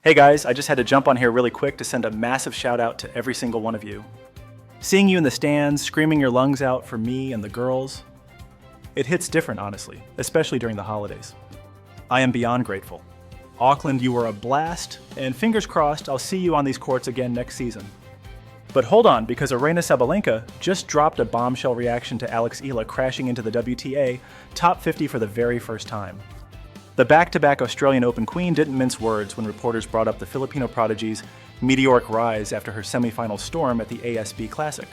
Hey guys, I just had to jump on here really quick to send a massive shout out to every single one of you. Seeing you in the stands, screaming your lungs out for me and the girls, it hits different, honestly, especially during the holidays. I am beyond grateful. Auckland, you were a blast, and fingers crossed I'll see you on these courts again next season. But hold on, because Aryna Sabalenka just dropped a bombshell reaction to Alex Eala crashing into the WTA top 50 for the very first time. The back-to-back Australian Open queen didn't mince words when reporters brought up the Filipino prodigy's meteoric rise after her semifinal storm at the ASB Classic.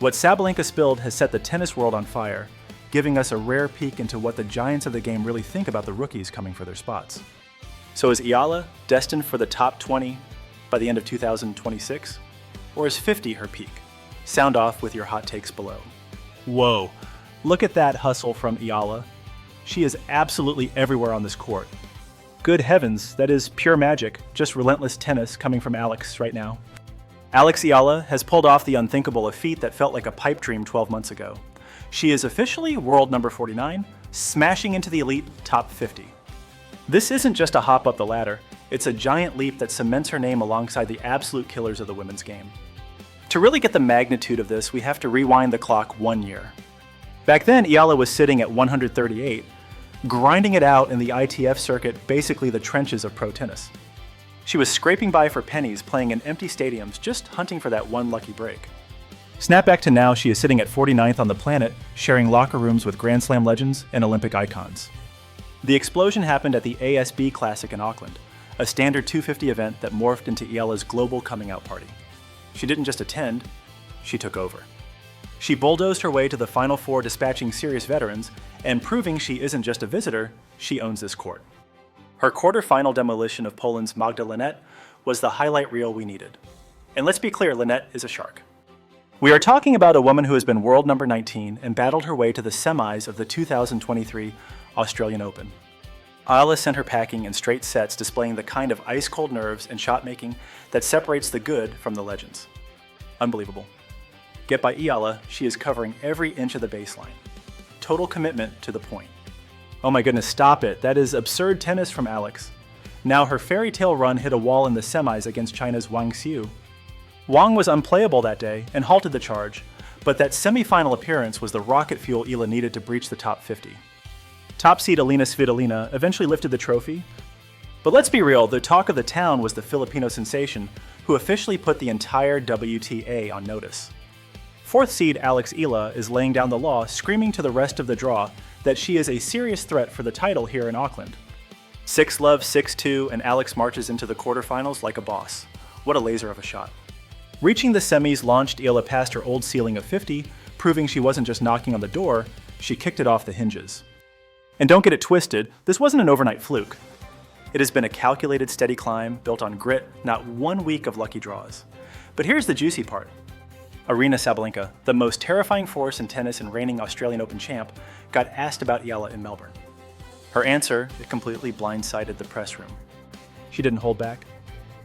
What Sabalenka spilled has set the tennis world on fire, giving us a rare peek into what the giants of the game really think about the rookies coming for their spots. So is Eala destined for the top 20 by the end of 2026? Or is 50 her peak? Sound off with your hot takes below. Whoa, look at that hustle from Eala. She is absolutely everywhere on this court. Good heavens, that is pure magic, just relentless tennis coming from Alex right now. Alex Eala has pulled off the unthinkable, a feat that felt like a pipe dream 12 months ago. She is officially world number 49, smashing into the elite top 50. This isn't just a hop up the ladder, it's a giant leap that cements her name alongside the absolute killers of the women's game. To really get the magnitude of this, we have to rewind the clock 1 year. Back then, Eala was sitting at 138, grinding it out in the ITF circuit, basically the trenches of pro tennis. She was scraping by for pennies, playing in empty stadiums, just hunting for that one lucky break. Snap back to now, she is sitting at 49th on the planet, sharing locker rooms with Grand Slam legends and Olympic icons. The explosion happened at the ASB Classic in Auckland, a standard 250 event that morphed into Eala's global coming out party. She didn't just attend, she took over. She bulldozed her way to the Final Four, dispatching serious veterans and proving she isn't just a visitor, she owns this court. Her quarter-final demolition of Poland's Magda Linette was the highlight reel we needed. And let's be clear, Linette is a shark. We are talking about a woman who has been world number 19 and battled her way to the semis of the 2023 Australian Open. Eala sent her packing in straight sets, displaying the kind of ice-cold nerves and shot-making that separates the good from the legends. Unbelievable. Get by Eala, she is covering every inch of the baseline. Total commitment to the point. Oh my goodness, stop it. That is absurd tennis from Alex. Now her fairy tale run hit a wall in the semis against China's Wang Xiu. Wang was unplayable that day and halted the charge, but that semifinal appearance was the rocket fuel Eala needed to breach the top 50. Top seed Aryna Sabalenka eventually lifted the trophy, but let's be real, the talk of the town was the Filipino sensation who officially put the entire WTA on notice. Fourth seed Alex Eala is laying down the law, screaming to the rest of the draw that she is a serious threat for the title here in Auckland. 6-love, 6-2, and Alex marches into the quarterfinals like a boss. What a laser of a shot. Reaching the semis launched Eala past her old ceiling of 50, proving she wasn't just knocking on the door, she kicked it off the hinges. And don't get it twisted, this wasn't an overnight fluke. It has been a calculated, steady climb built on grit, not 1 week of lucky draws. But here's the juicy part. Aryna Sabalenka, the most terrifying force in tennis and reigning Australian Open champ, got asked about Eala in Melbourne. Her answer, it completely blindsided the press room. She didn't hold back.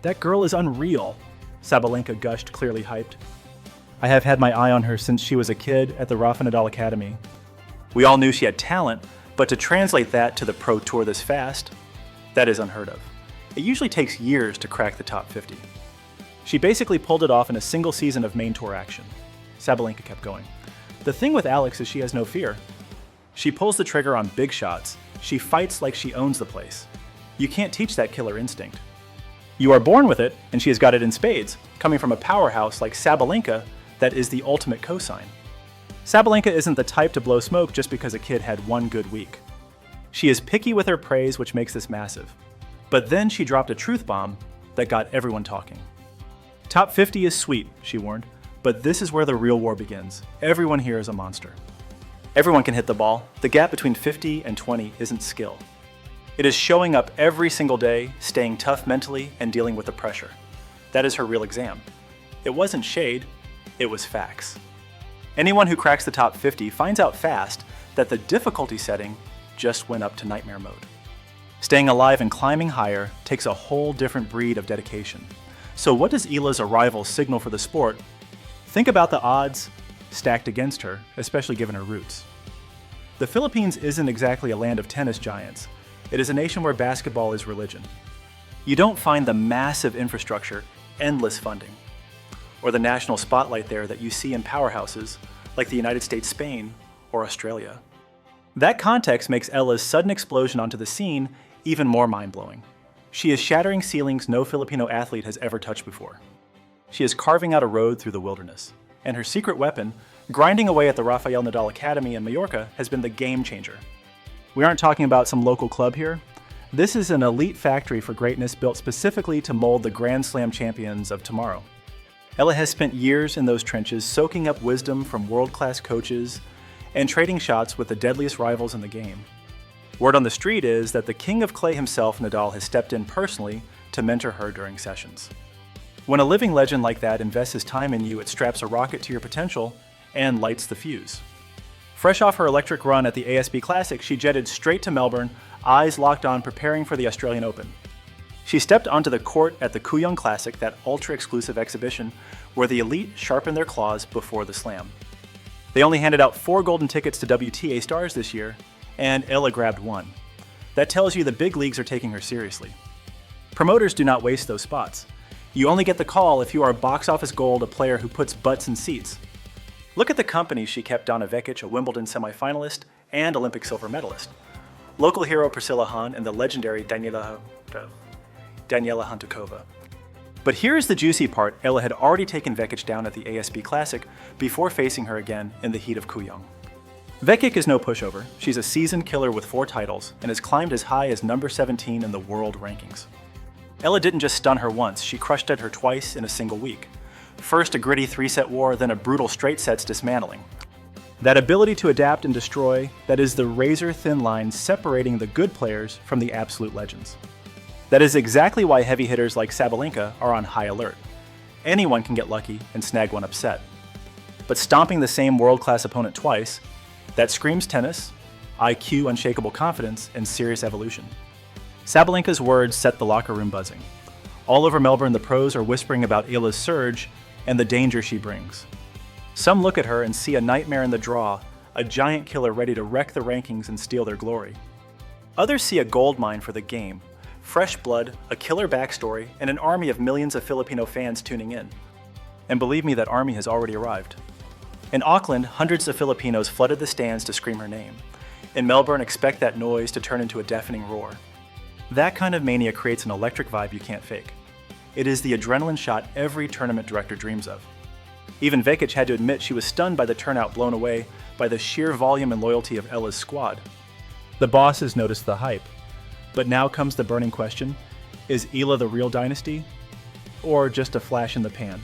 "That girl is unreal," Sabalenka gushed, clearly hyped. "I have had my eye on her since she was a kid at the Rafa Nadal Academy. We all knew she had talent, but to translate that to the Pro Tour this fast, that is unheard of. It usually takes years to crack the top 50. She basically pulled it off in a single season of main tour action." Sabalenka kept going. "The thing with Alex is she has no fear. She pulls the trigger on big shots. She fights like she owns the place. You can't teach that killer instinct. You are born with it, and she has got it in spades, coming from a powerhouse like Sabalenka that is the ultimate cosign. Sabalenka isn't the type to blow smoke just because a kid had one good week. She is picky with her praise, which makes this massive. But then she dropped a truth bomb that got everyone talking. Top 50 is sweet, she warned, but this is where the real war begins. Everyone here is a monster. Everyone can hit the ball. The gap between 50 and 20 isn't skill. It is showing up every single day, staying tough mentally, and dealing with the pressure. That is her real exam. It wasn't shade, it was facts. Anyone who cracks the top 50 finds out fast that the difficulty setting just went up to nightmare mode. Staying alive and climbing higher takes a whole different breed of dedication. So what does Eala's arrival signal for the sport? Think about the odds stacked against her, especially given her roots. The Philippines isn't exactly a land of tennis giants. It is a nation where basketball is religion. You don't find the massive infrastructure, endless funding, or the national spotlight there that you see in powerhouses like the United States, Spain, or Australia. That context makes Eala's sudden explosion onto the scene even more mind-blowing. She is shattering ceilings no Filipino athlete has ever touched before. She is carving out a road through the wilderness, and her secret weapon, grinding away at the Rafael Nadal Academy in Mallorca, has been the game changer. We aren't talking about some local club here. This is an elite factory for greatness built specifically to mold the Grand Slam champions of tomorrow. Eala has spent years in those trenches soaking up wisdom from world-class coaches and trading shots with the deadliest rivals in the game. Word on the street is that the king of clay himself, Nadal, has stepped in personally to mentor her during sessions. When a living legend like that invests his time in you, it straps a rocket to your potential and lights the fuse. Fresh off her electric run at the ASB Classic, she jetted straight to Melbourne, eyes locked on preparing for the Australian Open. She stepped onto the court at the Kooyong Classic, that ultra-exclusive exhibition where the elite sharpen their claws before the slam. They only handed out 4 golden tickets to WTA stars this year, and Eala grabbed 1. That tells you the big leagues are taking her seriously. Promoters do not waste those spots. You only get the call if you are box office gold, a player who puts butts in seats. Look at the company she kept Donna Vekic, a Wimbledon semifinalist and Olympic silver medalist, local hero Priscilla Hahn, and the legendary Daniela Hantuchova. But here's the juicy part: Eala had already taken Vekic down at the ASB Classic before facing her again in the heat of Kooyong. Vekic is no pushover. She's a seasoned killer with 4 titles and has climbed as high as number 17 in the world rankings. Eala didn't just stun her once, she crushed at her twice in a single week. First a gritty 3-set war, then a brutal straight sets dismantling. That ability to adapt and destroy, that is the razor-thin line separating the good players from the absolute legends. That is exactly why heavy hitters like Sabalenka are on high alert. Anyone can get lucky and snag one upset. But stomping the same world-class opponent twice, that screams tennis, IQ, unshakable confidence, and serious evolution. Sabalenka's words set the locker room buzzing. All over Melbourne, the pros are whispering about Eala's surge and the danger she brings. Some look at her and see a nightmare in the draw, a giant killer ready to wreck the rankings and steal their glory. Others see a gold mine for the game, fresh blood, a killer backstory, and an army of millions of Filipino fans tuning in. And believe me, that army has already arrived. In Auckland, hundreds of Filipinos flooded the stands to scream her name. In Melbourne, expect that noise to turn into a deafening roar. That kind of mania creates an electric vibe you can't fake. It is the adrenaline shot every tournament director dreams of. Even Vekic had to admit she was stunned by the turnout, blown away by the sheer volume and loyalty of Eala's squad. The bosses noticed the hype. But now comes the burning question: is Eala the real dynasty, or just a flash in the pan?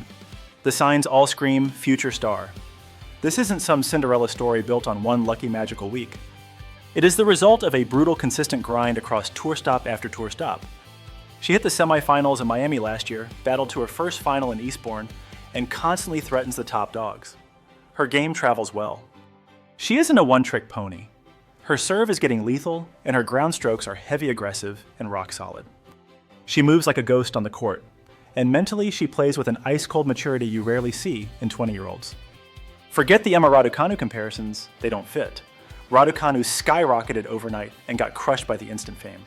The signs all scream future star. This isn't some Cinderella story built on one lucky magical week. It is the result of a brutal, consistent grind across tour stop after tour stop. She hit the semifinals in Miami last year, battled to her first final in Eastbourne, and constantly threatens the top dogs. Her game travels well. She isn't a one-trick pony. Her serve is getting lethal, and her ground strokes are heavy, aggressive, and rock solid. She moves like a ghost on the court, and mentally she plays with an ice-cold maturity you rarely see in 20-year-olds. Forget the Emma Raducanu comparisons, they don't fit. Raducanu skyrocketed overnight and got crushed by the instant fame.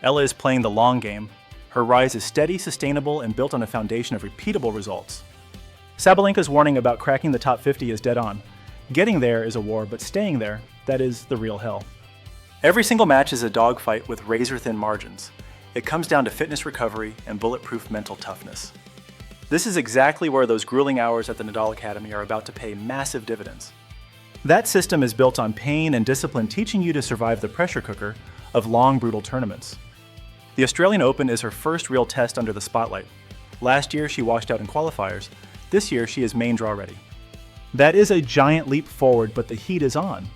Eala is playing the long game. Her rise is steady, sustainable, and built on a foundation of repeatable results. Sabalenka's warning about cracking the top 50 is dead on. Getting there is a war, but staying there, that is the real hell. Every single match is a dogfight with razor-thin margins. It comes down to fitness recovery and bulletproof mental toughness. This is exactly where those grueling hours at the Nadal Academy are about to pay massive dividends. That system is built on pain and discipline, teaching you to survive the pressure cooker of long, brutal tournaments. The Australian Open is her first real test under the spotlight. Last year, she washed out in qualifiers. This year, she is main draw ready. That is a giant leap forward, but the heat is on.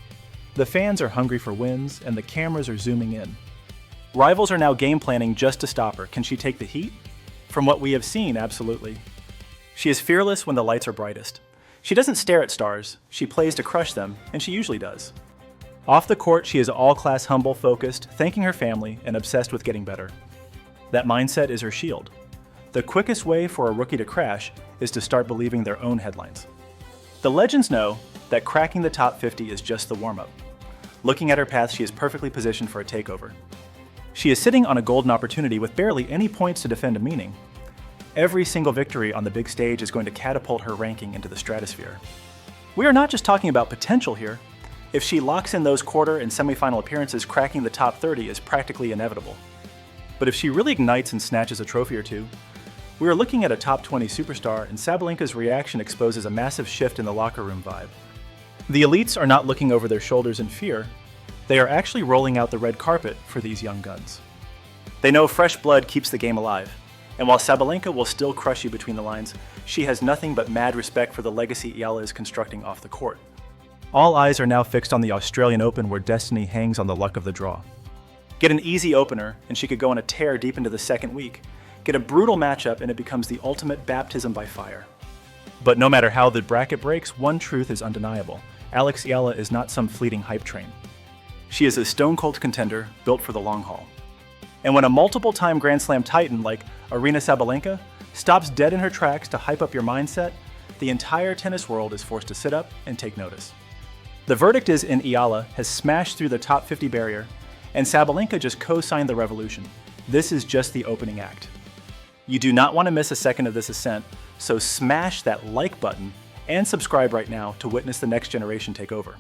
The fans are hungry for wins, and the cameras are zooming in. Rivals are now game planning just to stop her. Can she take the heat? From what we have seen, absolutely. She is fearless when the lights are brightest. She doesn't stare at stars, she plays to crush them, and she usually does. Off the court, she is all-class, humble, focused, thanking her family, and obsessed with getting better. That mindset is her shield. The quickest way for a rookie to crash is to start believing their own headlines. The legends know that cracking the top 50 is just the warm-up. Looking at her path, she is perfectly positioned for a takeover. She is sitting on a golden opportunity with barely any points to defend a meaning. Every single victory on the big stage is going to catapult her ranking into the stratosphere. We are not just talking about potential here. If she locks in those quarter and semifinal appearances, cracking the top 30 is practically inevitable. But if she really ignites and snatches a trophy or two, we are looking at a top 20 superstar, and Sabalenka's reaction exposes a massive shift in the locker room vibe. The elites are not looking over their shoulders in fear. They are actually rolling out the red carpet for these young guns. They know fresh blood keeps the game alive, and while Sabalenka will still crush you between the lines, she has nothing but mad respect for the legacy Eala is constructing off the court. All eyes are now fixed on the Australian Open, where destiny hangs on the luck of the draw. Get an easy opener, and she could go on a tear deep into the second week. Get a brutal matchup, and it becomes the ultimate baptism by fire. But no matter how the bracket breaks, one truth is undeniable. Alex Eala is not some fleeting hype train. She is a stone-cold contender built for the long haul. And when a multiple-time Grand Slam titan like Aryna Sabalenka stops dead in her tracks to hype up your mindset, the entire tennis world is forced to sit up and take notice. The verdict is in: Eala has smashed through the top 50 barrier, and Sabalenka just co-signed the revolution. This is just the opening act. You do not want to miss a second of this ascent, so smash that like button and subscribe right now to witness the next generation take over.